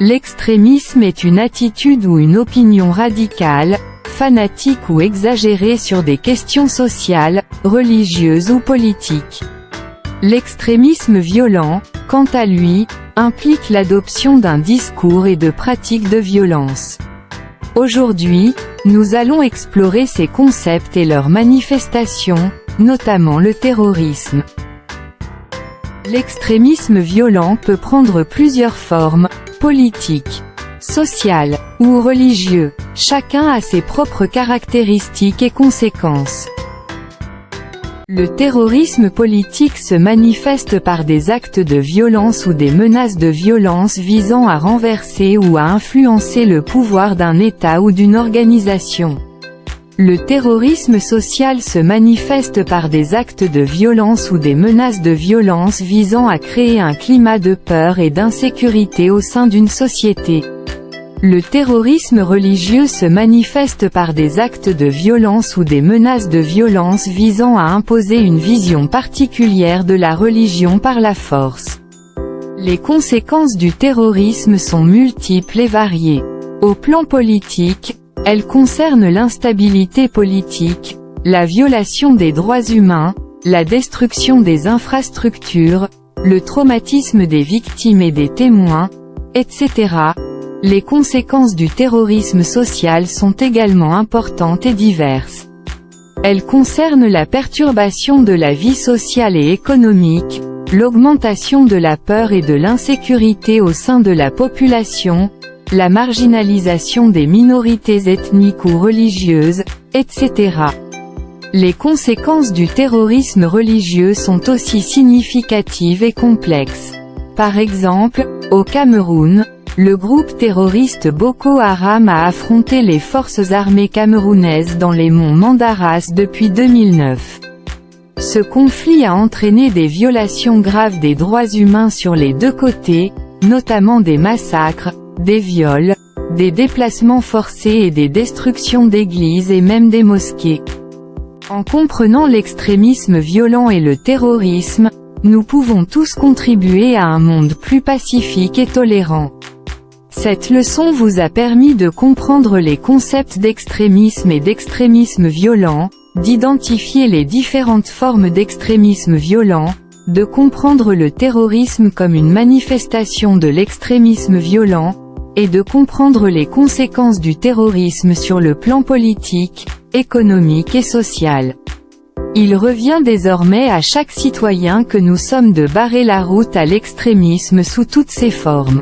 L'extrémisme est une attitude ou une opinion radicale, fanatique ou exagérée sur des questions sociales, religieuses ou politiques. L'extrémisme violent, quant à lui, implique l'adoption d'un discours et de pratiques de violence. Aujourd'hui, nous allons explorer ces concepts et leurs manifestations, notamment le terrorisme. L'extrémisme violent peut prendre plusieurs formes, politiques, sociales, ou religieux. Chacun a ses propres caractéristiques et conséquences. Le terrorisme politique se manifeste par des actes de violence ou des menaces de violence visant à renverser ou à influencer le pouvoir d'un État ou d'une organisation. Le terrorisme social se manifeste par des actes de violence ou des menaces de violence visant à créer un climat de peur et d'insécurité au sein d'une société. Le terrorisme religieux se manifeste par des actes de violence ou des menaces de violence visant à imposer une vision particulière de la religion par la force. Les conséquences du terrorisme sont multiples et variées. Au plan politique, elles concernent l'instabilité politique, la violation des droits humains, la destruction des infrastructures, le traumatisme des victimes et des témoins, etc. Les conséquences du terrorisme social sont également importantes et diverses. Elles concernent la perturbation de la vie sociale et économique, l'augmentation de la peur et de l'insécurité au sein de la population, la marginalisation des minorités ethniques ou religieuses, etc. Les conséquences du terrorisme religieux sont aussi significatives et complexes. Par exemple, au Cameroun, le groupe terroriste Boko Haram a affronté les forces armées camerounaises dans les monts Mandaras depuis 2009. Ce conflit a entraîné des violations graves des droits humains sur les deux côtés, notamment des massacres, des viols, des déplacements forcés et des destructions d'églises et même des mosquées. En comprenant l'extrémisme violent et le terrorisme, nous pouvons tous contribuer à un monde plus pacifique et tolérant. Cette leçon vous a permis de comprendre les concepts d'extrémisme et d'extrémisme violent, d'identifier les différentes formes d'extrémisme violent, de comprendre le terrorisme comme une manifestation de l'extrémisme violent, et de comprendre les conséquences du terrorisme sur le plan politique, économique et social. Il revient désormais à chaque citoyen que nous sommes de barrer la route à l'extrémisme sous toutes ses formes.